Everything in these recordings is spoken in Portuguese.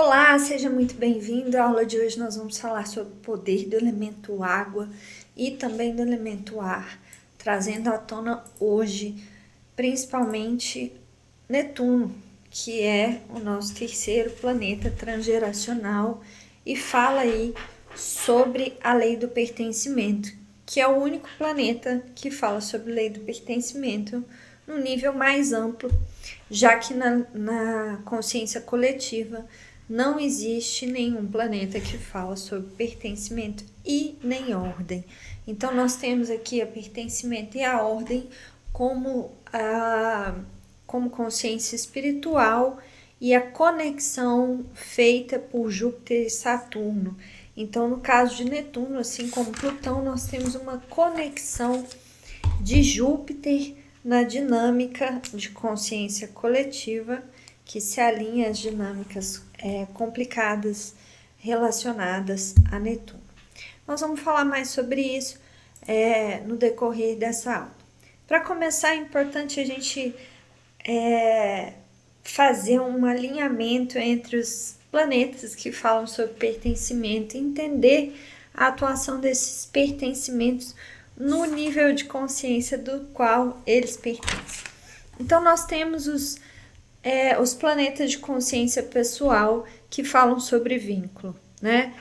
Olá, seja muito bem-vindo. A aula de hoje nós vamos falar sobre o poder do elemento água e também do elemento ar, trazendo à tona hoje principalmente Netuno, que é o nosso terceiro planeta transgeracional e fala aí sobre a lei do pertencimento, que é o único planeta que fala sobre a lei do pertencimento no nível mais amplo, já que na consciência coletiva não existe nenhum planeta que fala sobre pertencimento e nem ordem. Então nós temos aqui a pertencimento e a ordem como consciência espiritual e a conexão feita por Júpiter e Saturno. Então, no caso de Netuno, assim como Plutão, nós temos uma conexão de Júpiter na dinâmica de consciência coletiva, que se alinha às dinâmicas complicadas relacionadas a Netuno. Nós vamos falar mais sobre isso no decorrer dessa aula. Para começar, é importante a gente fazer um alinhamento entre os planetas que falam sobre pertencimento e entender a atuação desses pertencimentos no nível de consciência do qual eles pertencem. Então, nós temos os planetas de consciência pessoal que falam sobre vínculo, né?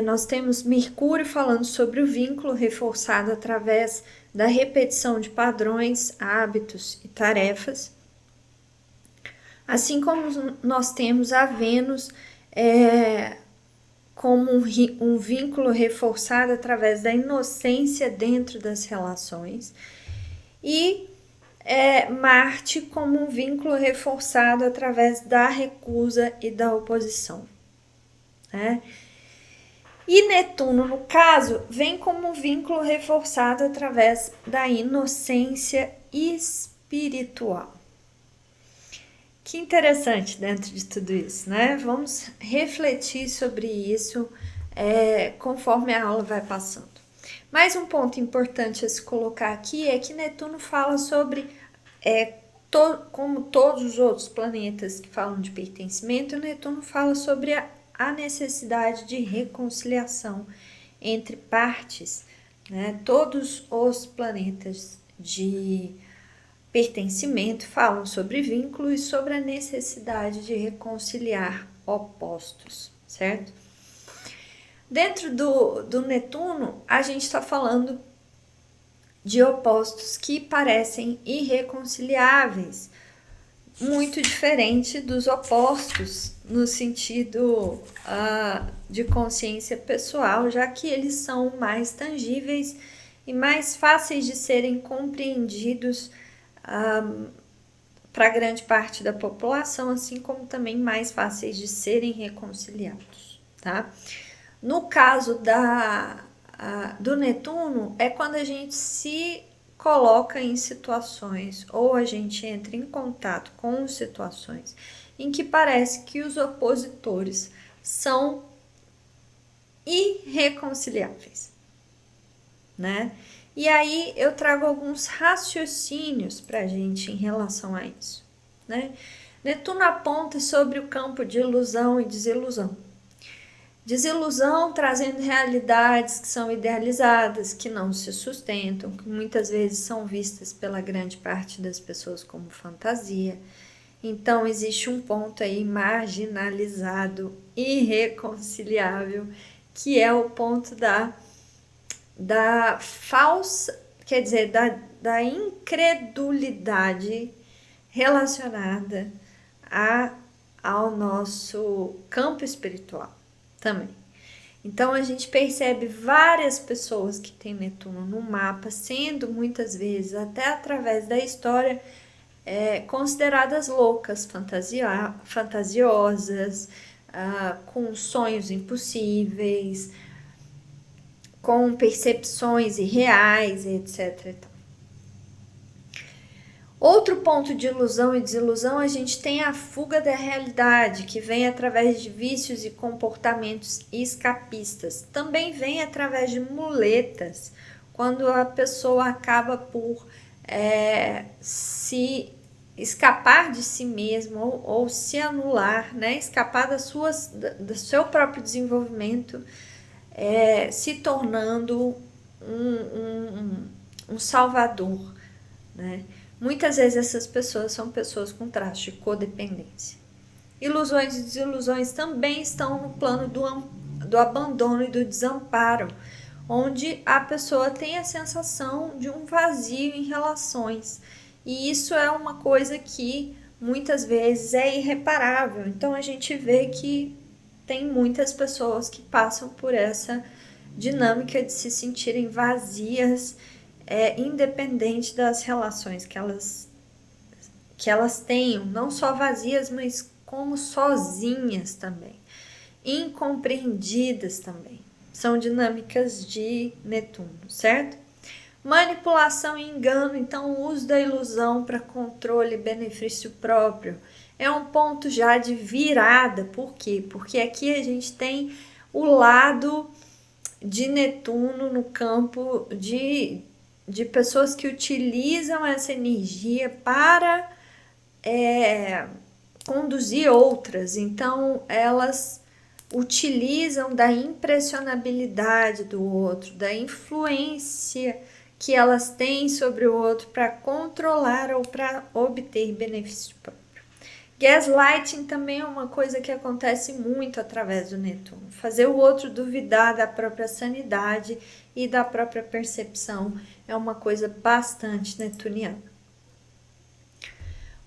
Nós temos Mercúrio falando sobre o vínculo reforçado através da repetição de padrões, hábitos e tarefas. Assim como nós temos a Vênus como um vínculo reforçado através da inocência dentro das relações. E Marte como um vínculo reforçado através da recusa e da oposição, né? E Netuno, no caso, vem como um vínculo reforçado através da inocência espiritual. Que interessante dentro de tudo isso, né? Vamos refletir sobre isso conforme a aula vai passando. Mais um ponto importante a se colocar aqui é que Netuno fala sobre, como todos os outros planetas que falam de pertencimento, Netuno fala sobre a necessidade de reconciliação entre partes, né? Todos os planetas de pertencimento falam sobre vínculo e sobre a necessidade de reconciliar opostos, certo? Dentro do Netuno, a gente está falando de opostos que parecem irreconciliáveis, muito diferente dos opostos no sentido de consciência pessoal, já que eles são mais tangíveis e mais fáceis de serem compreendidos para grande parte da população, assim como também mais fáceis de serem reconciliados, tá? No caso do Netuno, é quando a gente se coloca em situações ou a gente entra em contato com situações em que parece que os opositores são irreconciliáveis, né? E aí eu trago alguns raciocínios para a gente em relação a isso, né? Netuno aponta sobre o campo de ilusão e desilusão. Desilusão trazendo realidades que são idealizadas, que não se sustentam, que muitas vezes são vistas pela grande parte das pessoas como fantasia. Então existe um ponto aí marginalizado, irreconciliável, que é o ponto da falsa, quer dizer, da incredulidade relacionada ao nosso campo espiritual também. Então a gente percebe várias pessoas que têm Netuno no mapa sendo muitas vezes, até através da história, consideradas loucas, fantasiosas, com sonhos impossíveis, com percepções irreais, etc. Outro ponto de ilusão e desilusão, a gente tem a fuga da realidade, que vem através de vícios e comportamentos escapistas. Também vem através de muletas, quando a pessoa acaba por se escapar de si mesmo ou se anular, né? Escapar do seu próprio desenvolvimento, se tornando um salvador, né? Muitas vezes essas pessoas são pessoas com traços de codependência. Ilusões e desilusões também estão no plano do abandono e do desamparo, onde a pessoa tem a sensação de um vazio em relações. E isso é uma coisa que muitas vezes é irreparável. Então a gente vê que tem muitas pessoas que passam por essa dinâmica de se sentirem vazias, independente das relações que elas tenham, não só vazias, mas como sozinhas também, incompreendidas também. São dinâmicas de Netuno, certo? Manipulação e engano, então o uso da ilusão para controle e benefício próprio é um ponto já de virada. Por quê? Porque aqui a gente tem o lado de Netuno no campo de pessoas que utilizam essa energia para conduzir outras. Então, elas utilizam da impressionabilidade do outro, da influência que elas têm sobre o outro para controlar ou para obter benefício próprio. Gaslighting também é uma coisa que acontece muito através do Netuno. Fazer o outro duvidar da própria sanidade e da própria percepção é uma coisa bastante netuniana.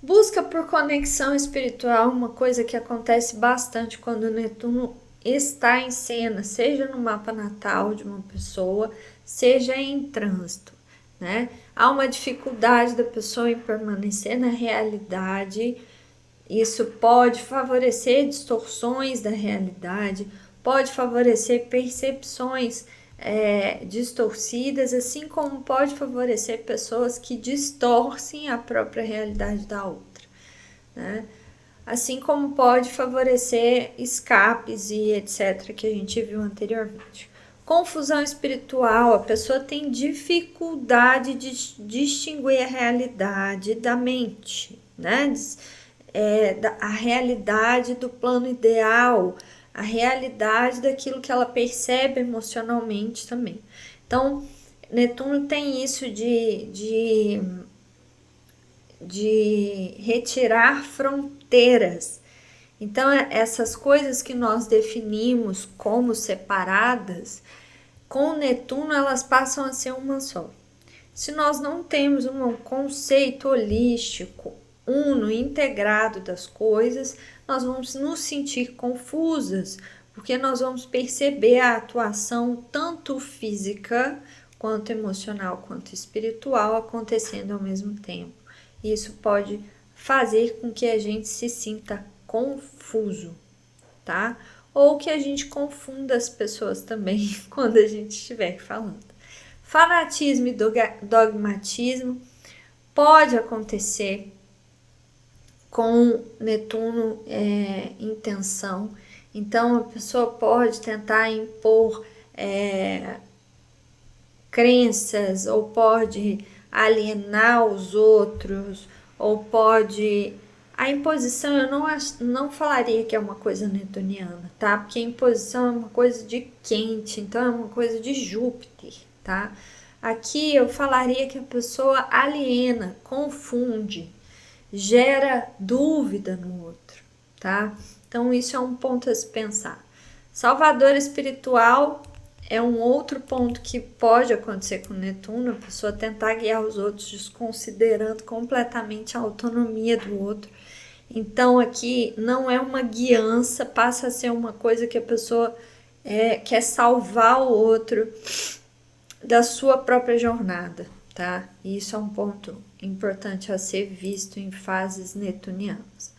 Busca por conexão espiritual, uma coisa que acontece bastante quando o Netuno está em cena, seja no mapa natal de uma pessoa, seja em trânsito, né? Há uma dificuldade da pessoa em permanecer na realidade. Isso pode favorecer distorções da realidade, pode favorecer percepções distorcidas, assim como pode favorecer pessoas que distorcem a própria realidade da outra, né? Assim como pode favorecer escapes e etc., que a gente viu anteriormente. Confusão espiritual, a pessoa tem dificuldade de distinguir a realidade da mente, né? A realidade do plano ideal, a realidade daquilo que ela percebe emocionalmente também. Então, Netuno tem isso de retirar fronteiras. Então, essas coisas que nós definimos como separadas, com Netuno elas passam a ser uma só. Se nós não temos um conceito holístico, uno, integrado das coisas, nós vamos nos sentir confusas, porque nós vamos perceber a atuação tanto física, quanto emocional, quanto espiritual acontecendo ao mesmo tempo. Isso pode fazer com que a gente se sinta confuso, tá? Ou que a gente confunda as pessoas também quando a gente estiver falando. Fanatismo e dogmatismo pode acontecer com Netuno em tensão. Então, a pessoa pode tentar impor crenças, ou pode alienar os outros, ou pode... A imposição eu não falaria que é uma coisa netuniana, tá? Porque a imposição é uma coisa de Quente, então é uma coisa de Júpiter, tá? Aqui eu falaria que a pessoa aliena, confunde, gera dúvida no outro, tá? Então isso é um ponto a se pensar. Salvador espiritual é um outro ponto que pode acontecer com Netuno, a pessoa tentar guiar os outros desconsiderando completamente a autonomia do outro. Então aqui não é uma guiança, passa a ser uma coisa que a pessoa quer salvar o outro da sua própria jornada, tá? E isso é um ponto importante a ser visto em fases netunianas.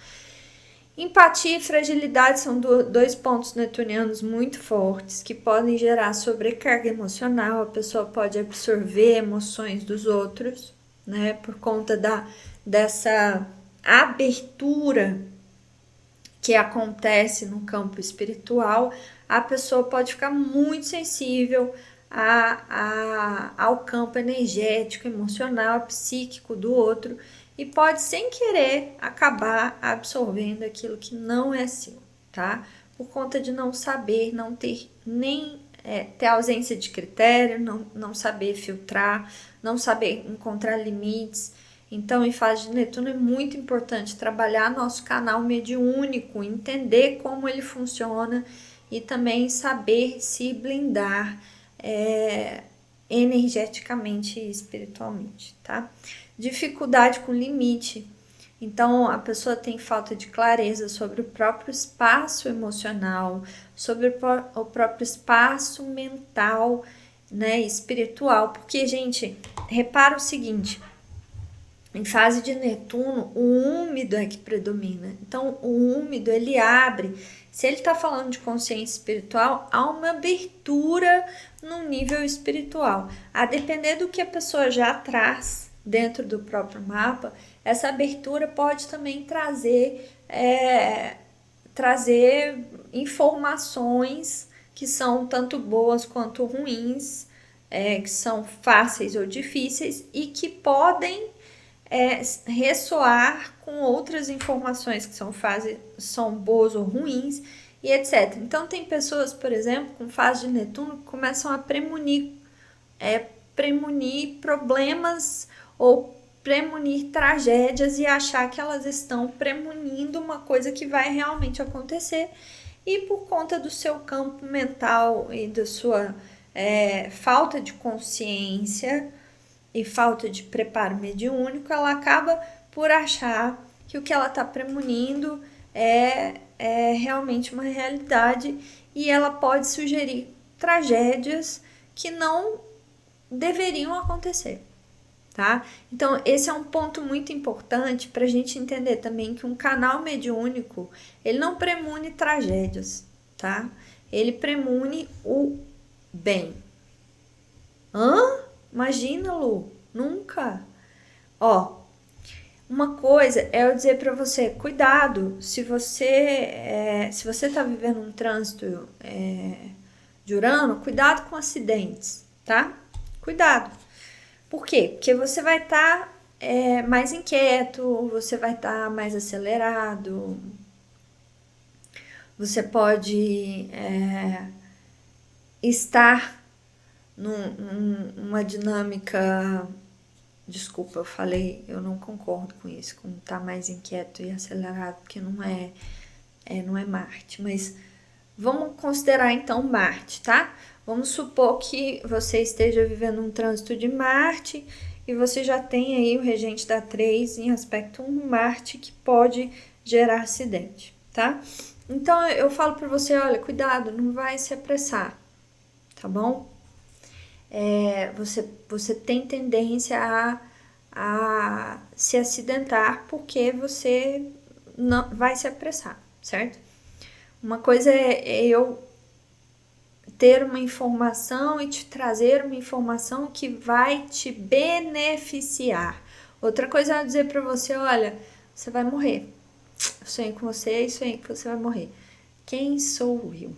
Empatia e fragilidade são dois pontos netunianos muito fortes que podem gerar sobrecarga emocional. A pessoa pode absorver emoções dos outros, né? Por conta dessa abertura que acontece no campo espiritual, a pessoa pode ficar muito sensível ao campo energético, emocional, psíquico do outro e pode, sem querer, acabar absorvendo aquilo que não é seu, tá? Por conta de não saber, não ter nem ter ausência de critério, não saber filtrar, não saber encontrar limites. Então, em fase de Netuno é muito importante trabalhar nosso canal mediúnico, entender como ele funciona e também saber se blindar energeticamente e espiritualmente, tá? Dificuldade com limite. Então, a pessoa tem falta de clareza sobre o próprio espaço emocional, sobre o próprio espaço mental, né, espiritual. Porque, gente, repara o seguinte, em fase de Netuno, o úmido é que predomina. Então, o úmido, ele abre. Se ele está falando de consciência espiritual, há uma abertura no nível espiritual. A depender do que a pessoa já traz dentro do próprio mapa, essa abertura pode também trazer informações que são tanto boas quanto ruins, que são fáceis ou difíceis e que podem ressoar com outras informações que são boas ou ruins e etc. Então tem pessoas, por exemplo, com fase de Netuno que começam a premunir problemas ou premunir tragédias e achar que elas estão premunindo uma coisa que vai realmente acontecer e por conta do seu campo mental e da sua falta de consciência e falta de preparo mediúnico, ela acaba por achar que o que ela está premunindo é realmente uma realidade e ela pode sugerir tragédias que não deveriam acontecer, tá? Então, esse é um ponto muito importante para a gente entender também que um canal mediúnico, ele não premune tragédias, tá? Ele premune o bem. Imagina, Lu, nunca. Uma coisa é eu dizer para você, cuidado, se você tá vivendo um trânsito de Urano, cuidado com acidentes, tá? Cuidado. Por quê? Porque você vai estar mais inquieto, você vai estar mais acelerado, você pode estar numa dinâmica. Desculpa, eu não concordo com isso, com estar mais inquieto e acelerado, porque não é Marte, mas vamos considerar então Marte, tá? Vamos supor que você esteja vivendo um trânsito de Marte e você já tem aí o regente da 3 em aspecto 1, Marte, que pode gerar acidente, tá? Então eu falo para você, olha, cuidado, não vai se apressar, tá bom? Você tem tendência a se acidentar porque você não vai se apressar, certo? Uma coisa é eu ter uma informação e te trazer uma informação que vai te beneficiar. Outra coisa é eu dizer para você, olha, você vai morrer. Eu sonhei com você e sonhei que você vai morrer. Quem sou eu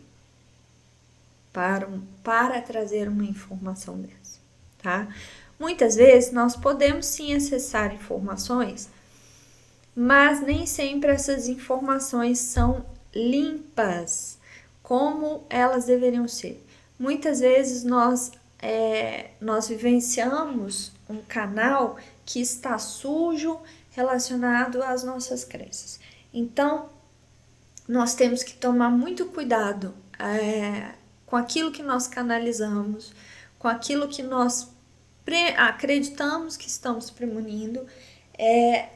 para trazer uma informação dessa, tá? Muitas vezes nós podemos sim acessar informações, mas nem sempre essas informações são limpas como elas deveriam ser. Muitas vezes nós vivenciamos um canal que está sujo relacionado às nossas crenças. Então, nós temos que tomar muito cuidado com aquilo que nós canalizamos, com aquilo que nós acreditamos que estamos premunindo,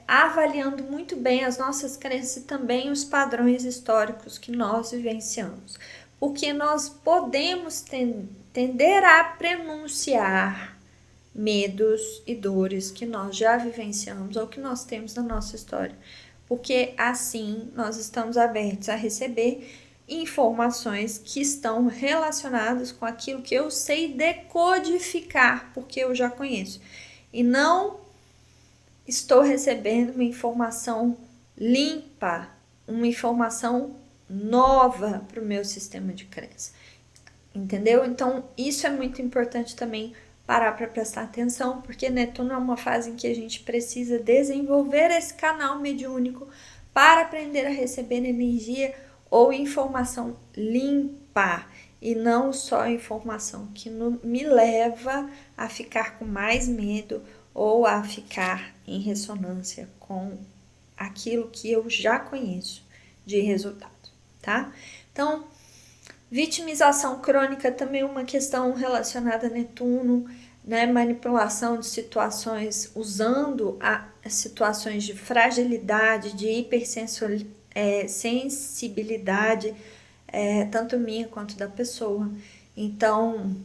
avaliando muito bem as nossas crenças e também os padrões históricos que nós vivenciamos. Porque nós podemos tender a prenunciar medos e dores que nós já vivenciamos ou que nós temos na nossa história. Porque assim nós estamos abertos a receber informações que estão relacionadas com aquilo que eu sei decodificar, porque eu já conheço. E não estou recebendo uma informação limpa, uma informação nova para o meu sistema de crença. entendeu? Então, isso é muito importante também parar para prestar atenção, porque Netuno é uma fase em que a gente precisa desenvolver esse canal mediúnico para aprender a receber energia ou informação limpa, e não só informação que me leva a ficar com mais medo ou a ficar em ressonância com aquilo que eu já conheço de resultado, tá? Então, vitimização crônica também é uma questão relacionada a Netuno, né? Manipulação de situações usando situações de fragilidade, de hipersensibilidade, tanto minha quanto da pessoa. Então,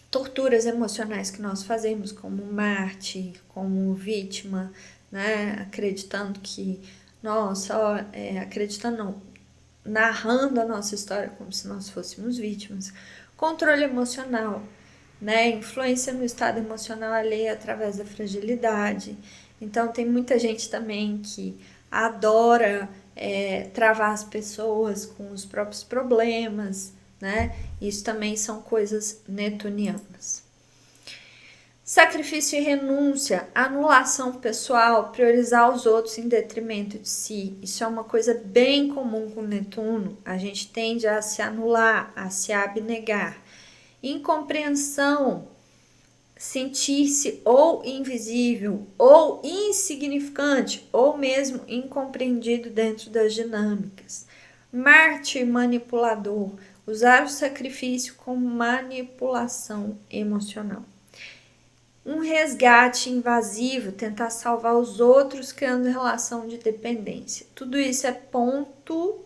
torturas emocionais que nós fazemos como Marte, como vítima, né? Acreditando que, nossa, acreditando não, narrando a nossa história como se nós fôssemos vítimas. Controle emocional, né? Influência no estado emocional alheio através da fragilidade. Então, tem muita gente também que adora travar as pessoas com os próprios problemas, né? Isso também são coisas netunianas. Sacrifício e renúncia, anulação pessoal, priorizar os outros em detrimento de si. Isso é uma coisa bem comum com Netuno. A gente tende a se anular, a se abnegar. Incompreensão, sentir-se ou invisível, ou insignificante, ou mesmo incompreendido dentro das dinâmicas. Marte manipulador, usar o sacrifício como manipulação emocional. Um resgate invasivo, tentar salvar os outros, criando relação de dependência. Tudo isso é ponto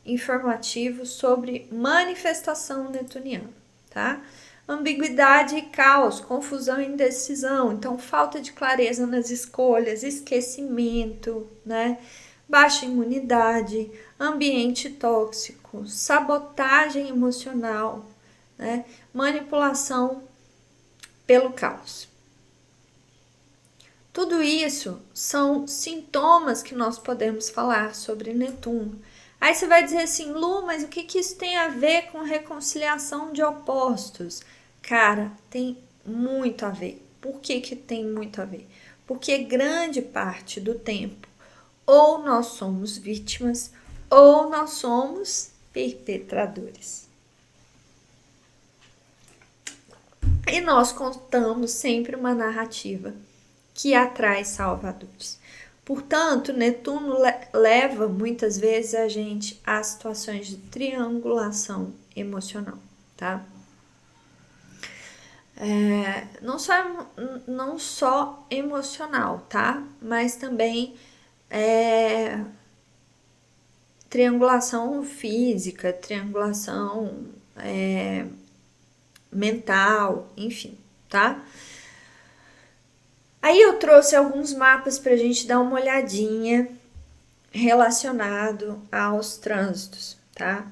informativo sobre manifestação netuniana, tá? Ambiguidade e caos, confusão e indecisão. Então, falta de clareza nas escolhas, esquecimento, né? Baixa imunidade, ambiente tóxico, sabotagem emocional, né? Manipulação pelo caos. Tudo isso são sintomas que nós podemos falar sobre Netuno. Aí você vai dizer assim, Lu, mas o que isso tem a ver com reconciliação de opostos? Cara, tem muito a ver. Por que tem muito a ver? Porque grande parte do tempo, ou nós somos vítimas, ou nós somos perpetradores. E nós contamos sempre uma narrativa que atrai salvadores. Portanto, Netuno leva muitas vezes a gente a situações de triangulação emocional, tá? Não só emocional, tá? Mas também triangulação física, triangulação mental, enfim, tá? Aí eu trouxe alguns mapas pra gente dar uma olhadinha relacionado aos trânsitos, tá?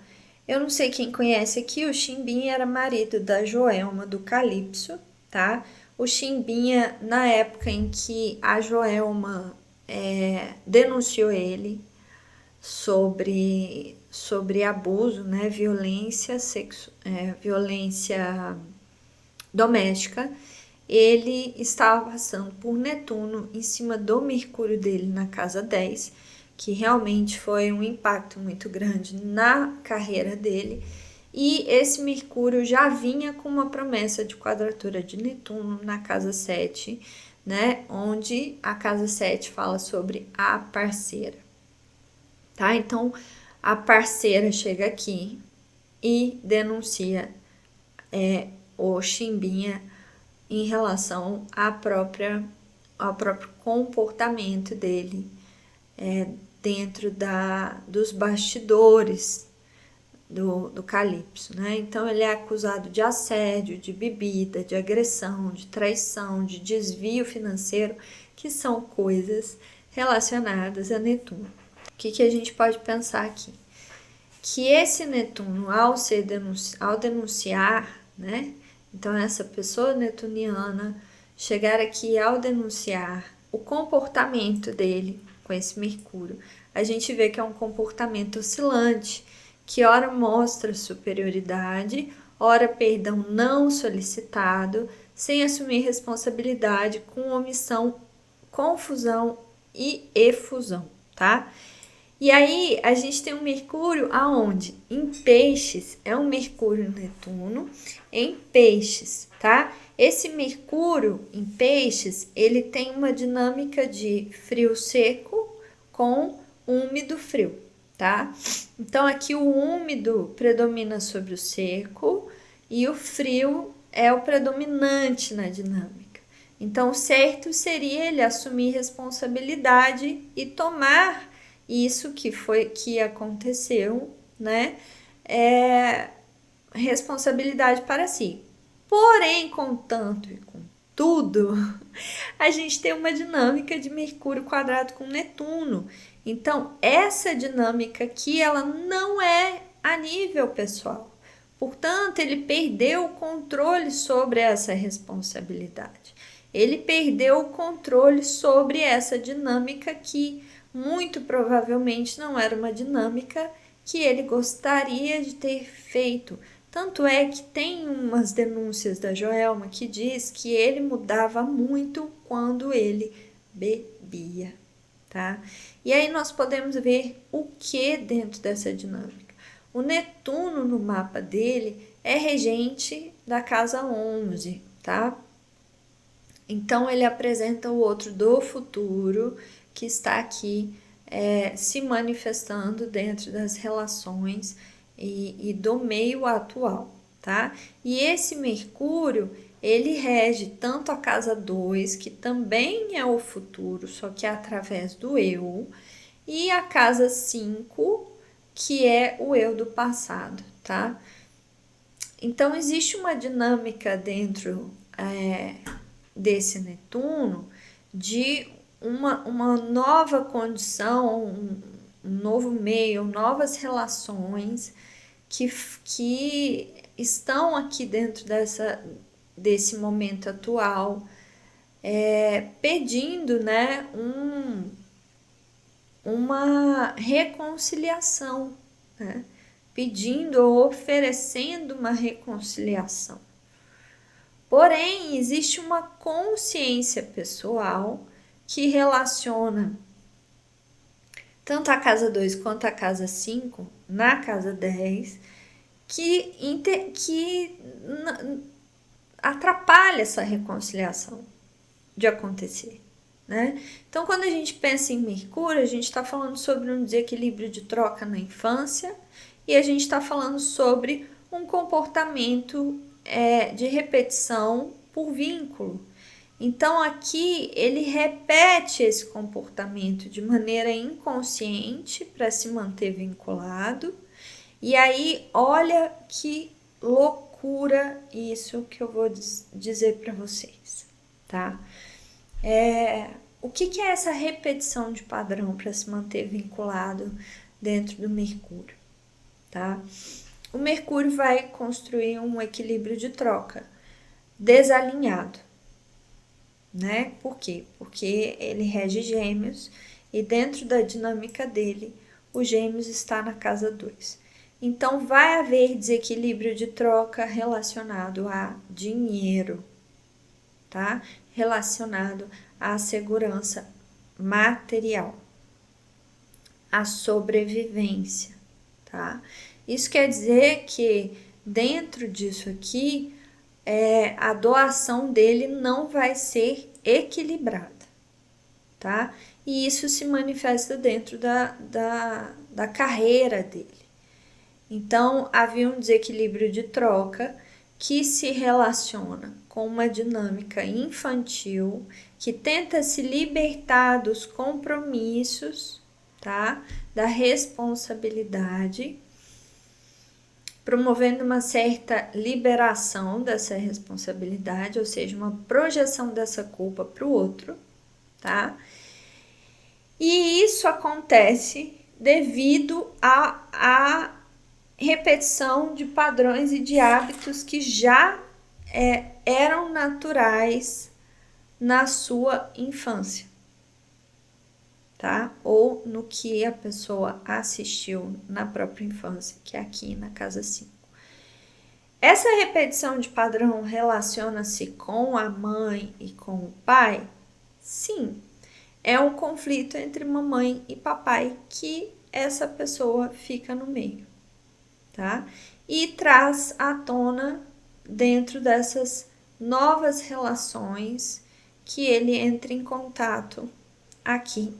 Eu não sei quem conhece aqui, o Chimbinha era marido da Joelma do Calypso, tá? O Chimbinha, na época em que a Joelma denunciou ele sobre abuso, né? Violência doméstica, ele estava passando por Netuno em cima do Mercúrio dele na casa 10, que realmente foi um impacto muito grande na carreira dele. E esse Mercúrio já vinha com uma promessa de quadratura de Netuno na casa 7, né? Onde a casa 7 fala sobre a parceira, tá? Então, a parceira chega aqui e denuncia o Chimbinha em relação ao próprio comportamento dele dentro dos bastidores do Calypso, né? Então ele é acusado de assédio, de bebida, de agressão, de traição, de desvio financeiro, que são coisas relacionadas a Netuno. O que a gente pode pensar aqui? Que esse Netuno, ao denunciar, né? Então, essa pessoa netuniana chegar aqui ao denunciar o comportamento dele com esse Mercúrio, a gente vê que é um comportamento oscilante, que ora mostra superioridade, ora perdão não solicitado, sem assumir responsabilidade, com omissão, confusão e efusão, tá? E aí a gente tem um Mercúrio aonde? Em Peixes, é um Mercúrio Netuno em Peixes, tá? Esse Mercúrio em Peixes, ele tem uma dinâmica de frio seco com úmido frio, tá? Então aqui o úmido predomina sobre o seco e o frio é o predominante na dinâmica. Então o certo seria ele assumir responsabilidade e tomar isso que aconteceu, né? Responsabilidade para si. Porém, contanto e contudo, a gente tem uma dinâmica de Mercúrio quadrado com Netuno. Então, essa dinâmica aqui, ela não é a nível pessoal. Portanto, ele perdeu o controle sobre essa responsabilidade. Ele perdeu o controle sobre essa dinâmica que muito provavelmente não era uma dinâmica que ele gostaria de ter feito. Tanto é que tem umas denúncias da Joelma que diz que ele mudava muito quando ele bebia, tá? E aí nós podemos ver o que dentro dessa dinâmica. O Netuno no mapa dele é regente da casa 11, tá? Então ele apresenta o outro do futuro que está aqui se manifestando dentro das relações e do meio atual, tá? E esse Mercúrio, ele rege tanto a casa 2, que também é o futuro, só que é através do eu, e a casa 5, que é o eu do passado, tá? Então, existe uma dinâmica dentro desse Netuno de uma nova condição, um novo meio, novas relações que estão aqui dentro desse momento atual, pedindo, né, uma reconciliação, né? Pedindo ou oferecendo uma reconciliação. Porém, existe uma consciência pessoal que relaciona tanto a casa 2 quanto a casa 5, na casa 10, que atrapalha essa reconciliação de acontecer, né? Então, quando a gente pensa em Mercúrio, a gente está falando sobre um desequilíbrio de troca na infância e a gente está falando sobre um comportamento de repetição por vínculo. Então, aqui ele repete esse comportamento de maneira inconsciente para se manter vinculado. E aí, olha que loucura isso que eu vou dizer para vocês, tá? O que é essa repetição de padrão para se manter vinculado dentro do Mercúrio, tá? O Mercúrio vai construir um equilíbrio de troca desalinhado, né? Por quê? Porque ele rege Gêmeos e dentro da dinâmica dele, o Gêmeos está na casa 2. Então, vai haver desequilíbrio de troca relacionado a dinheiro, tá? Relacionado à segurança material, à sobrevivência, tá? Isso quer dizer que dentro disso aqui, a doação dele não vai ser equilibrada, tá? E isso se manifesta dentro da carreira dele. Então, havia um desequilíbrio de troca que se relaciona com uma dinâmica infantil que tenta se libertar dos compromissos, tá? Da responsabilidade, promovendo uma certa liberação dessa responsabilidade, ou seja, uma projeção dessa culpa para o outro, tá? E isso acontece devido à repetição de padrões e de hábitos que já eram naturais na sua infância, tá? Ou no que a pessoa assistiu na própria infância, que é aqui na casa 5. Essa repetição de padrão relaciona-se com a mãe e com o pai? Sim, é um conflito entre mamãe e papai que essa pessoa fica no meio, tá? E traz à tona dentro dessas novas relações que ele entra em contato aqui,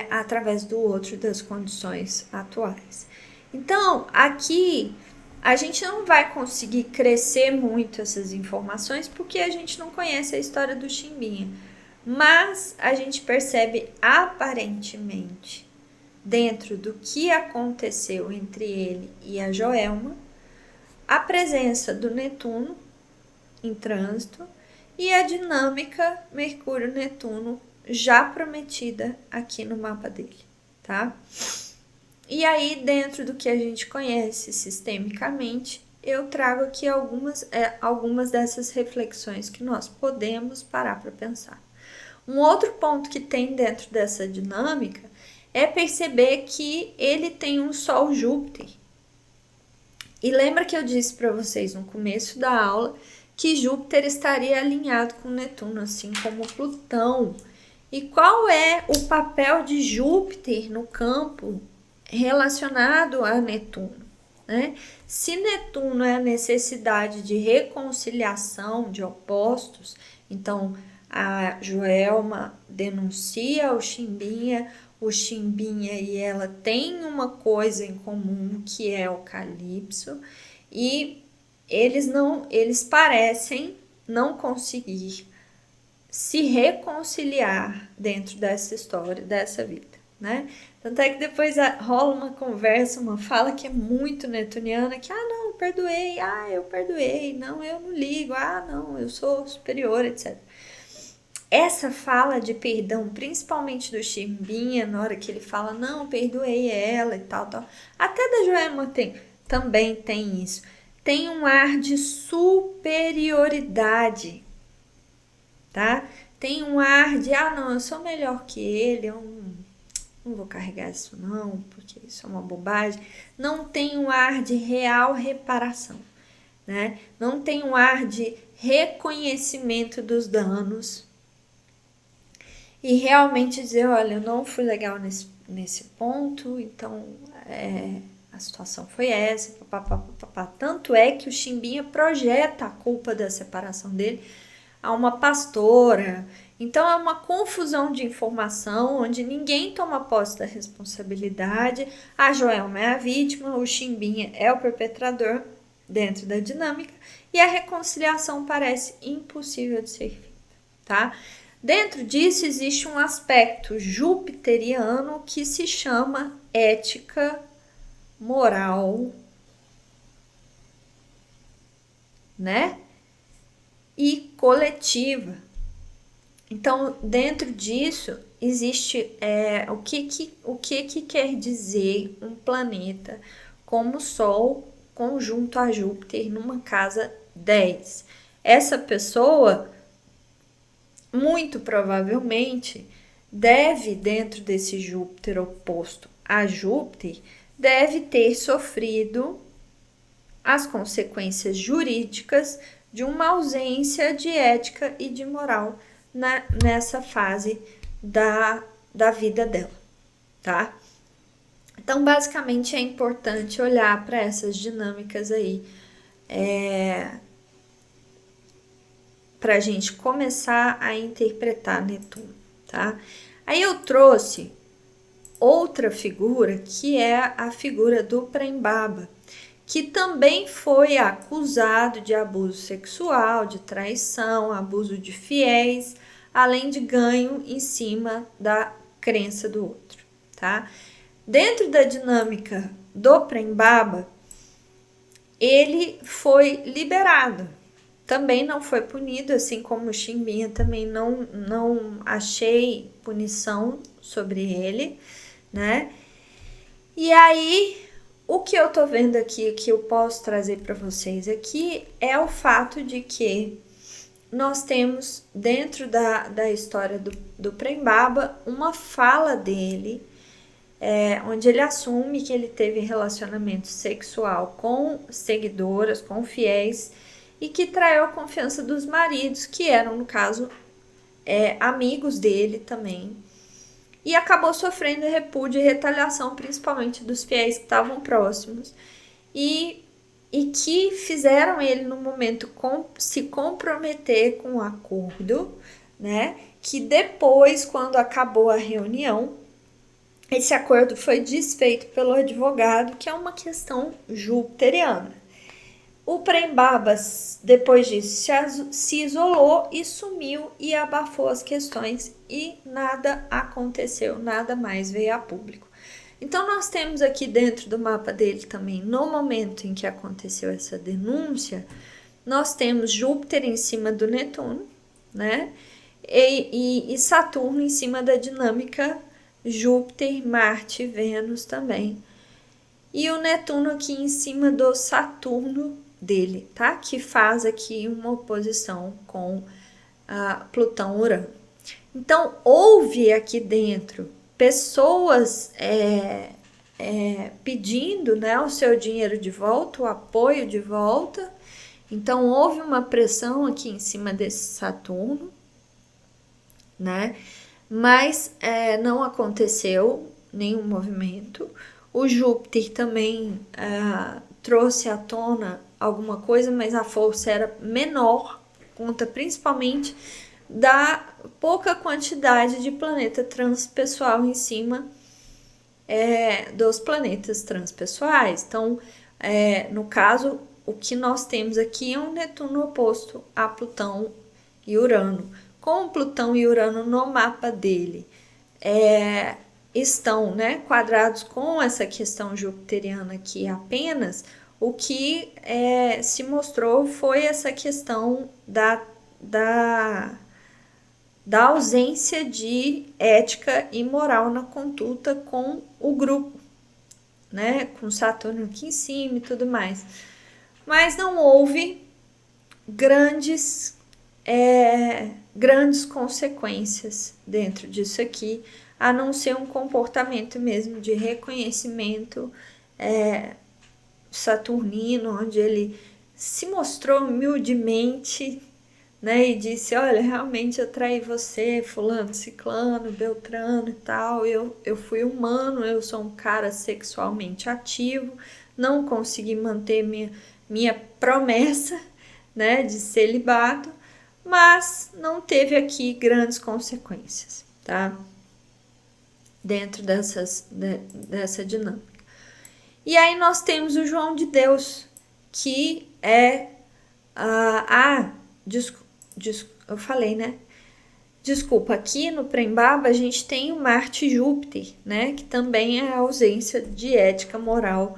através do outro, das condições atuais. Então, aqui a gente não vai conseguir crescer muito essas informações porque a gente não conhece a história do Chimbinha, mas a gente percebe aparentemente, dentro do que aconteceu entre ele e a Joelma, a presença do Netuno em trânsito e a dinâmica Mercúrio-Netuno já prometida aqui no mapa dele, tá? E aí, dentro do que a gente conhece sistemicamente, eu trago aqui algumas dessas reflexões que nós podemos parar para pensar. Um outro ponto que tem dentro dessa dinâmica é perceber que ele tem um Sol Júpiter. E lembra que eu disse para vocês no começo da aula que Júpiter estaria alinhado com Netuno, assim como Plutão. E qual é o papel de Júpiter no campo relacionado a Netuno, né? Se Netuno é a necessidade de reconciliação de opostos, então a Joelma denuncia o Chimbinha e ela tem uma coisa em comum que é o Calypso, e eles parecem não conseguir se reconciliar dentro dessa história, dessa vida, né? Tanto é que depois rola uma conversa, uma fala que é muito netuniana, que, não, eu perdoei, não, eu não ligo, não, eu sou superior, etc. Essa fala de perdão, principalmente do Chimbinha, na hora que ele fala, não, perdoei ela e tal, até da Joelma também tem isso, tem um ar de superioridade, tá? Tem um ar de, não, eu sou melhor que ele, eu não vou carregar isso não, porque isso é uma bobagem. Não tem um ar de real reparação, né? Não tem um ar de reconhecimento dos danos e realmente dizer, olha, eu não fui legal nesse ponto, então a situação foi essa, papapá. Tanto é que o Chimbinha projeta a culpa da separação dele a uma pastora. Então é uma confusão de informação onde ninguém toma posse da responsabilidade. A Joelma é a vítima, o Chimbinha é o perpetrador dentro da dinâmica e a reconciliação parece impossível de ser feita, tá? Dentro disso existe um aspecto jupiteriano que se chama ética, moral, né? E coletiva. Então, dentro disso, existe o que quer dizer um planeta como o Sol conjunto a Júpiter numa casa 10. Essa pessoa, muito provavelmente, deve, dentro desse Júpiter oposto a Júpiter, deve ter sofrido as consequências jurídicas de uma ausência de ética e de moral nessa fase da vida dela, tá? Então, basicamente, é importante olhar para essas dinâmicas aí, para a gente começar a interpretar Netuno, tá? Aí eu trouxe outra figura, que é a figura do Prembaba, que também foi acusado de abuso sexual, de traição, abuso de fiéis, além de ganho em cima da crença do outro, tá? Dentro da dinâmica do Prembaba, ele foi liberado, também não foi punido, assim como o Chimbinha, também não achei punição sobre ele, né? E aí, o que eu tô vendo aqui, que eu posso trazer para vocês aqui, é o fato de que nós temos dentro da história do Prembaba uma fala dele, onde ele assume que ele teve relacionamento sexual com seguidoras, com fiéis, e que traiu a confiança dos maridos, que eram, no caso, amigos dele também. E acabou sofrendo repúdio e retaliação, principalmente dos fiéis que estavam próximos. E que fizeram ele, no momento, se comprometer com o acordo, né? Que depois, quando acabou a reunião, esse acordo foi desfeito pelo advogado, que é uma questão jupiteriana. O Prembaba, depois disso, se isolou e sumiu e abafou as questões e nada aconteceu, nada mais veio a público. Então, nós temos aqui dentro do mapa dele também, no momento em que aconteceu essa denúncia, nós temos Júpiter em cima do Netuno, né? E Saturno em cima da dinâmica Júpiter, Marte e Vênus também. E o Netuno aqui em cima do Saturno dele, tá? Que faz aqui uma oposição com Plutão-Urano. Então, houve aqui dentro pessoas pedindo, né, o seu dinheiro de volta, o apoio de volta. Então, houve uma pressão aqui em cima desse Saturno, né? Mas não aconteceu nenhum movimento. O Júpiter também trouxe à tona alguma coisa, mas a força era menor, conta principalmente da pouca quantidade de planeta transpessoal em cima dos planetas transpessoais. Então, no caso, o que nós temos aqui é um Netuno oposto a Plutão e Urano. Com Plutão e Urano no mapa dele estão, né, quadrados com essa questão jupiteriana aqui apenas, o que se mostrou foi essa questão da ausência de ética e moral na conduta com o grupo, né, com Saturno aqui em cima e tudo mais. Mas não houve grandes consequências dentro disso aqui, a não ser um comportamento mesmo de reconhecimento saturnino, onde ele se mostrou humildemente, né, e disse, olha, realmente eu traí você, fulano, ciclano, beltrano e tal, eu fui humano, eu sou um cara sexualmente ativo, não consegui manter minha promessa, né, de celibato, mas não teve aqui grandes consequências, tá? Dentro dessa dinâmica. E aí nós temos o João de Deus, que eu falei, né? Desculpa, aqui no Prembaba a gente tem o Marte e Júpiter, né? Que também é a ausência de ética moral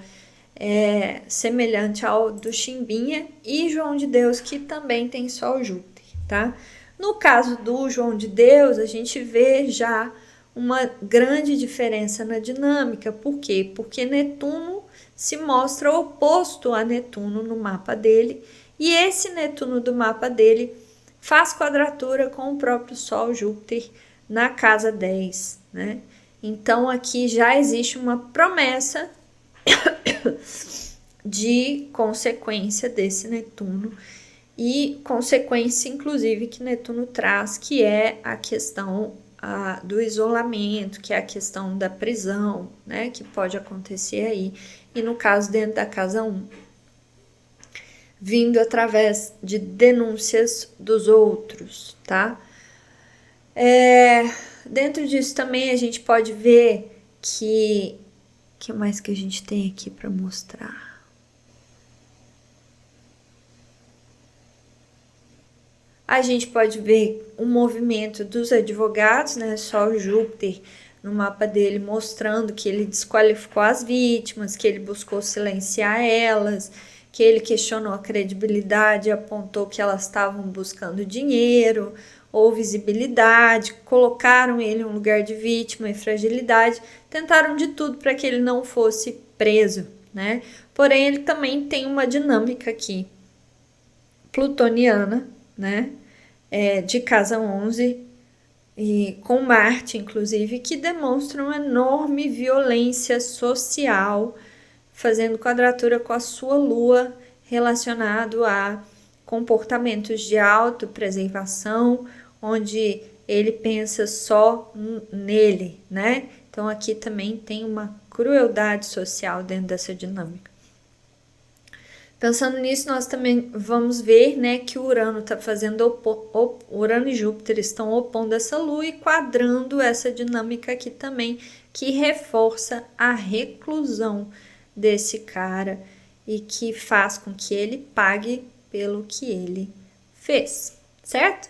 semelhante ao do Chimbinha, e João de Deus, que também tem só o Júpiter, tá? No caso do João de Deus, a gente vê já uma grande diferença na dinâmica. Por quê? Porque Netuno se mostra oposto a Netuno no mapa dele, e esse Netuno do mapa dele faz quadratura com o próprio Sol, Júpiter, na casa 10, né? Então, aqui já existe uma promessa de consequência desse Netuno, e consequência, inclusive, que Netuno traz, que é a questão do isolamento, que é a questão da prisão, né? Que pode acontecer aí, e no caso dentro da casa 1. Vindo através de denúncias dos outros, tá? Dentro disso também a gente pode ver que mais que a gente tem aqui para mostrar? A gente pode ver o movimento dos advogados, né? Só o Júpiter no mapa dele mostrando que ele desqualificou as vítimas, que ele buscou silenciar elas, que ele questionou a credibilidade e apontou que elas estavam buscando dinheiro ou visibilidade, colocaram ele em um lugar de vítima e fragilidade, tentaram de tudo para que ele não fosse preso, né? Porém, ele também tem uma dinâmica aqui plutoniana, né? de casa 11, e com Marte, inclusive, que demonstram enorme violência social, fazendo quadratura com a sua Lua, relacionado a comportamentos de autopreservação, onde ele pensa só nele, né? Então aqui também tem uma crueldade social dentro dessa dinâmica. Pensando nisso, nós também vamos ver, né, que o Urano está fazendo Urano e Júpiter estão opondo essa Lua e quadrando essa dinâmica aqui também, que reforça a reclusão desse cara e que faz com que ele pague pelo que ele fez, certo?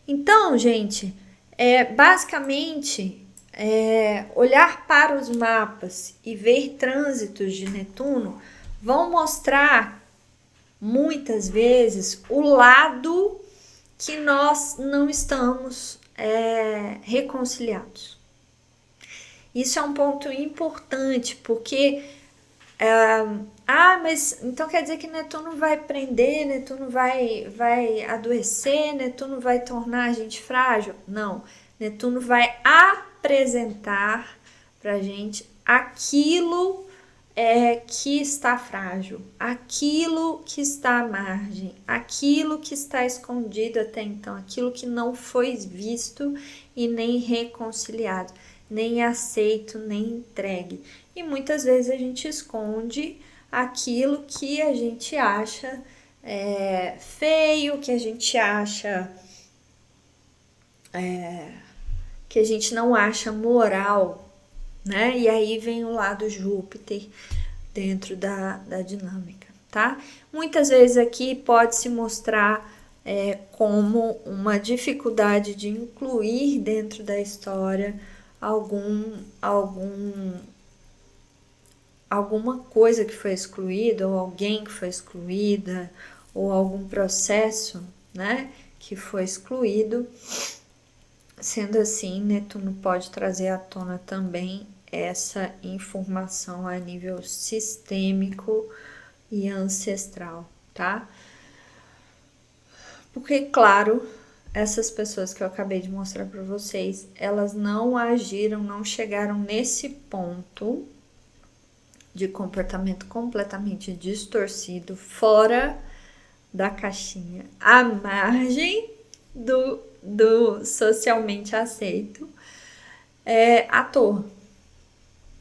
Então, gente, basicamente, olhar para os mapas e ver trânsitos de Netuno vão mostrar muitas vezes o lado que nós não estamos reconciliados. Isso é um ponto importante, porque mas então quer dizer que Netuno vai prender, Netuno vai adoecer, Netuno vai tornar a gente frágil? Não, Netuno vai apresentar pra gente aquilo que está frágil, aquilo que está à margem, aquilo que está escondido até então, aquilo que não foi visto e nem reconciliado, nem aceito, nem entregue. E muitas vezes a gente esconde aquilo que a gente acha feio, que a gente acha que a gente não acha moral, né? E aí vem o lado Júpiter dentro da dinâmica, tá? Muitas vezes aqui pode se mostrar como uma dificuldade de incluir dentro da história alguma coisa que foi excluída, ou alguém que foi excluída, ou algum processo, né, que foi excluído. Sendo assim, Netuno pode trazer à tona também essa informação a nível sistêmico e ancestral, tá? Porque, claro, essas pessoas que eu acabei de mostrar para vocês, elas não agiram, não chegaram nesse ponto de comportamento completamente distorcido, fora da caixinha, à margem do socialmente aceito, à toa,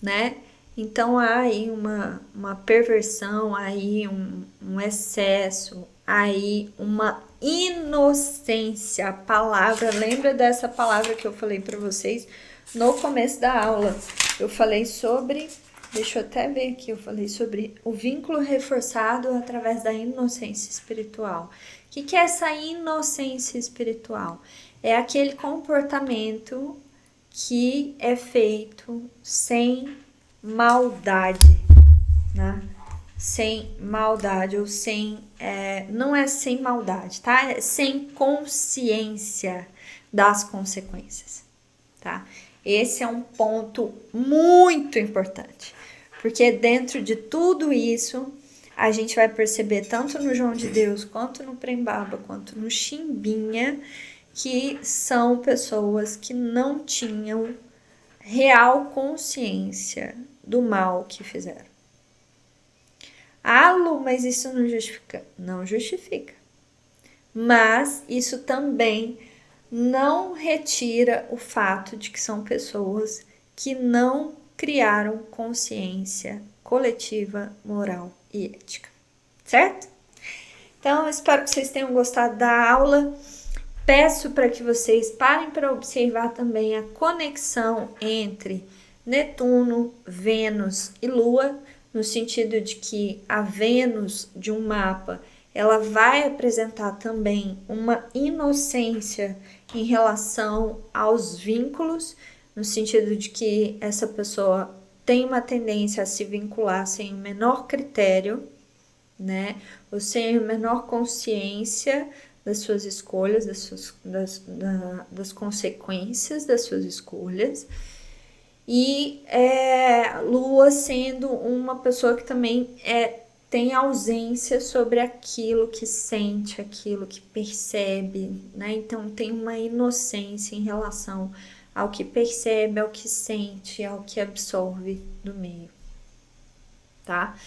né? Então há aí uma perversão, aí um excesso, aí uma inocência. A palavra, lembra dessa palavra que eu falei para vocês no começo da aula? Eu falei sobre, deixa eu até ver aqui, eu falei sobre o vínculo reforçado através da inocência espiritual. O que é essa inocência espiritual? É aquele comportamento que é feito sem maldade, né? Sem maldade, ou sem... não é sem maldade, tá? É sem consciência das consequências, tá? Esse é um ponto muito importante, porque dentro de tudo isso, a gente vai perceber tanto no João de Deus, quanto no Prembaba, quanto no Chimbinha, que são pessoas que não tinham real consciência do mal que fizeram. Ah, Lu, mas isso não justifica. Não justifica. Mas isso também não retira o fato de que são pessoas que não criaram consciência coletiva, moral e ética. Certo? Então, espero que vocês tenham gostado da aula. Peço para que vocês parem para observar também a conexão entre Netuno, Vênus e Lua, no sentido de que a Vênus de um mapa, ela vai apresentar também uma inocência em relação aos vínculos, no sentido de que essa pessoa tem uma tendência a se vincular sem o menor critério, né? Ou sem a menor consciência das suas escolhas, das consequências das suas escolhas. E Lua sendo uma pessoa que também tem ausência sobre aquilo que sente, aquilo que percebe, né? Então tem uma inocência em relação ao que percebe, ao que sente, ao que absorve do meio, tá?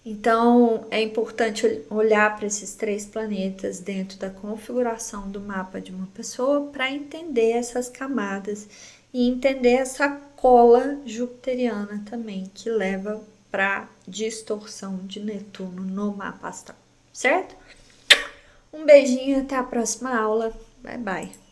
Então é importante olhar para esses 3 planetas dentro da configuração do mapa de uma pessoa para entender essas camadas e entender essa cola jupiteriana também, que leva para distorção de Netuno no mapa astral, certo? Um beijinho, até a próxima aula. Bye, bye.